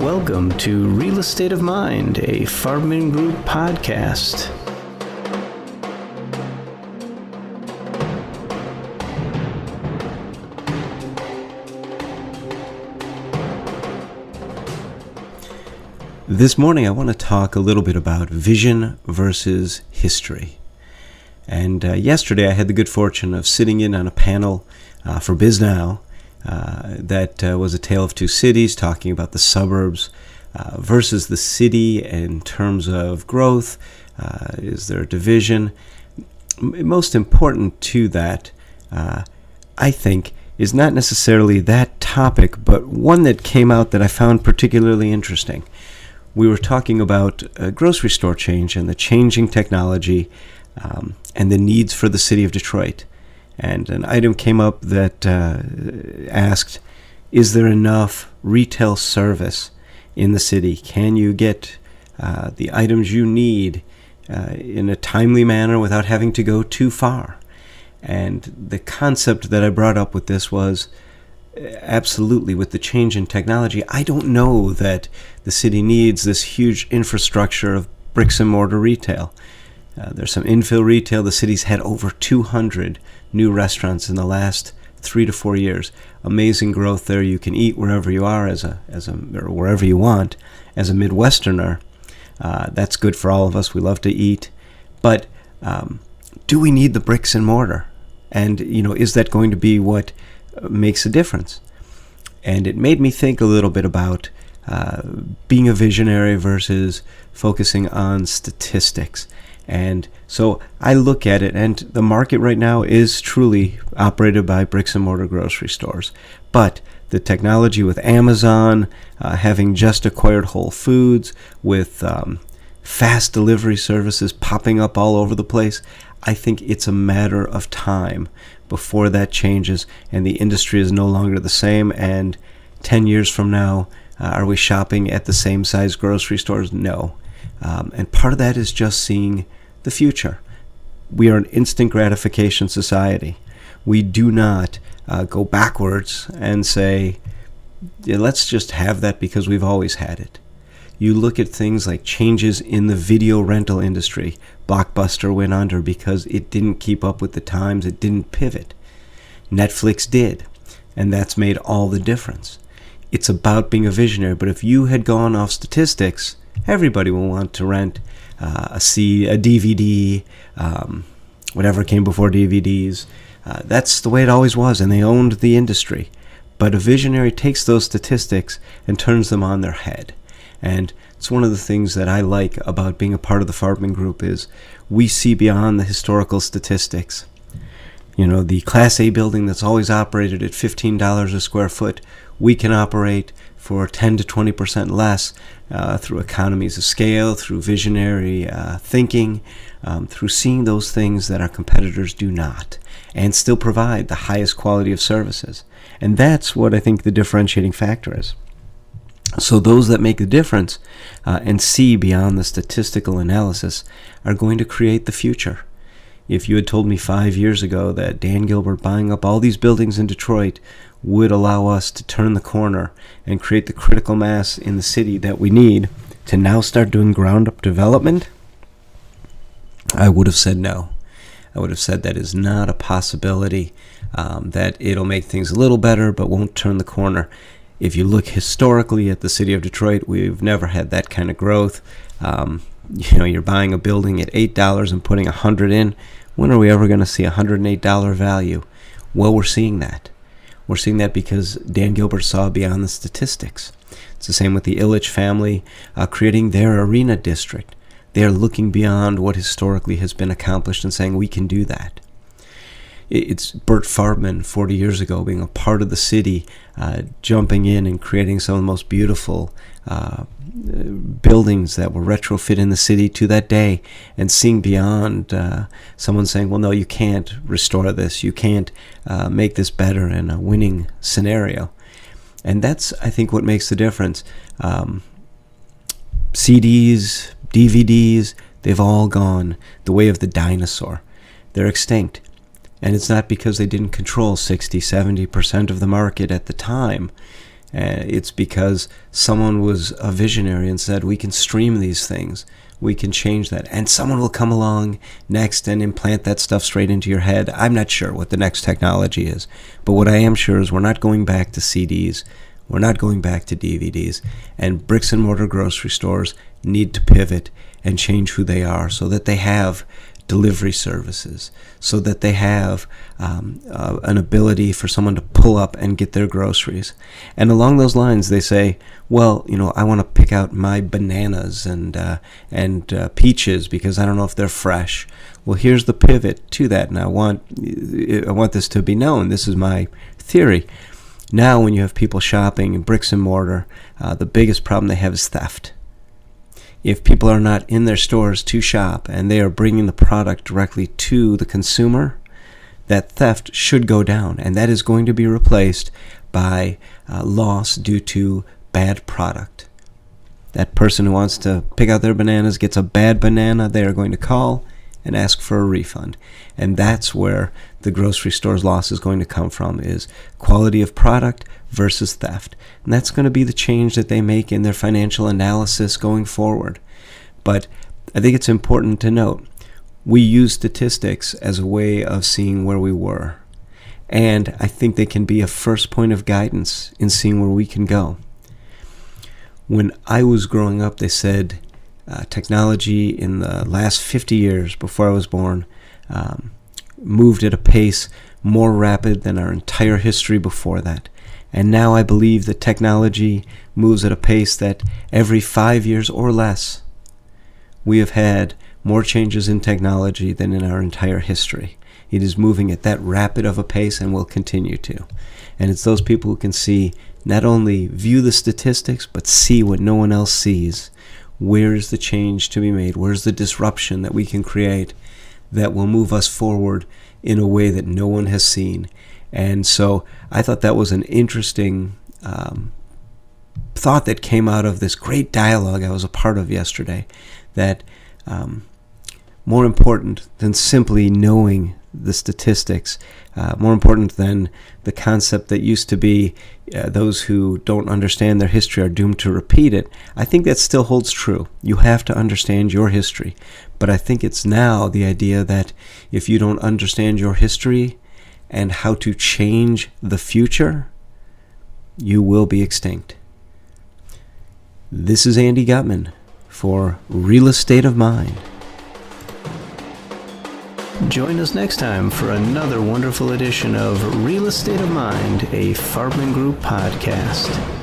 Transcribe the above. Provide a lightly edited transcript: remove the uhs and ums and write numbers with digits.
Welcome to Real Estate of Mind, a Farbman Group podcast. This morning I want to talk a little bit about vision versus history. And yesterday I had the good fortune of sitting in on a panel for BizNow that was a tale of two cities, talking about the suburbs versus the city in terms of growth. Is there a division? Most important to that, I think, is not necessarily that topic, but one that came out that I found particularly interesting. We were talking about a grocery store change and the changing technology and the needs for the city of Detroit. And an item came up that asked, is there enough retail service in the city? Can you get the items you need in a timely manner without having to go too far? And the concept that I brought up with this was, absolutely, with the change in technology, I don't know that the city needs this huge infrastructure of bricks and mortar retail. There's some infill retail. The city's had over 200 new restaurants in the last 3 to 4 years. Amazing growth there. You can eat wherever you are or wherever you want. As a Midwesterner, that's good for all of us. We love to eat. But do we need the bricks and mortar? And, is that going to be what makes a difference? And it made me think a little bit about being a visionary versus focusing on statistics. And so I look at it, and the market right now is truly operated by bricks and mortar grocery stores. But the technology with Amazon, having just acquired Whole Foods, with fast delivery services popping up all over the place, I think it's a matter of time before that changes and the industry is no longer the same. And 10 years from now, are we shopping at the same size grocery stores? No. And part of that is just seeing the future. We are an instant gratification society. We do not go backwards and say, yeah, let's just have that because we've always had it. You look at things like changes in the video rental industry. Blockbuster went under because it didn't keep up with the times. It didn't pivot. Netflix did, and that's made all the difference. It's about being a visionary, but if you had gone off statistics, everybody will want to rent a DVD, whatever came before DVDs. That's the way it always was, and they owned the industry. But a visionary takes those statistics and turns them on their head. And it's one of the things that I like about being a part of the Farbman Group is we see beyond the historical statistics. The Class A building that's always operated at $15 a square foot, we can operate for 10 to 20% less through economies of scale, through visionary thinking, through seeing those things that our competitors do not, and still provide the highest quality of services. And that's what I think the differentiating factor is. So those that make the difference and see beyond the statistical analysis are going to create the future. If you had told me 5 years ago that Dan Gilbert buying up all these buildings in Detroit would allow us to turn the corner and create the critical mass in the city that we need to now start doing ground-up development, I would have said no. I would have said that is not a possibility, that it'll make things a little better but won't turn the corner. If you look historically at the city of Detroit, we've never had that kind of growth. You're buying a building at $8 and putting $100 in. When are we ever going to see $108 value? Well, we're seeing that. We're seeing that because Dan Gilbert saw beyond the statistics. It's the same with the Illich family creating their arena district. They are looking beyond what historically has been accomplished and saying we can do that. It's Bert Farbman 40 years ago being a part of the city, jumping in and creating some of the most beautiful buildings that were retrofit in the city to that day, and seeing beyond someone saying, well, no, you can't restore this. You can't make this better in a winning scenario. And that's, I think, what makes the difference. CDs, DVDs, they've all gone the way of the dinosaur. They're extinct. And it's not because they didn't control 60, 70% of the market at the time. It's because someone was a visionary and said, we can stream these things. We can change that. And someone will come along next and implant that stuff straight into your head. I'm not sure what the next technology is. But what I am sure is we're not going back to CDs. We're not going back to DVDs. And bricks and mortar grocery stores need to pivot and change who they are so that they have delivery services, so that they have an ability for someone to pull up and get their groceries. And along those lines, they say, well, I want to pick out my bananas and peaches because I don't know if they're fresh. Well, here's the pivot to that, and I want this to be known. This is my theory. Now, when you have people shopping in bricks and mortar, the biggest problem they have is theft. If people are not in their stores to shop and they are bringing the product directly to the consumer, that theft should go down, and that is going to be replaced by loss due to bad product. That person who wants to pick out their bananas gets a bad banana, they are going to call and ask for a refund. And that's where the grocery store's loss is going to come from, is quality of product versus theft. And that's going to be the change that they make in their financial analysis going forward. But I think it's important to note, we use statistics as a way of seeing where we were. And I think they can be a first point of guidance in seeing where we can go. When I was growing up, they said technology in the last 50 years before I was born moved at a pace more rapid than our entire history before that. And now I believe that technology moves at a pace that every 5 years or less, we have had more changes in technology than in our entire history. It is moving at that rapid of a pace and will continue to. And it's those people who can see, not only view the statistics, but see what no one else sees. Where is the change to be made? Where's the disruption that we can create that will move us forward in a way that no one has seen? And so I thought that was an interesting thought that came out of this great dialogue I was a part of yesterday, that more important than simply knowing the statistics, more important than the concept that used to be those who don't understand their history are doomed to repeat it. I think that still holds true. You have to understand your history. But I think it's now the idea that if you don't understand your history and how to change the future, you will be extinct. This is Andy Gutman for Real Estate of Mind. Join us next time for another wonderful edition of Real Estate of Mind, a Farbman Group podcast.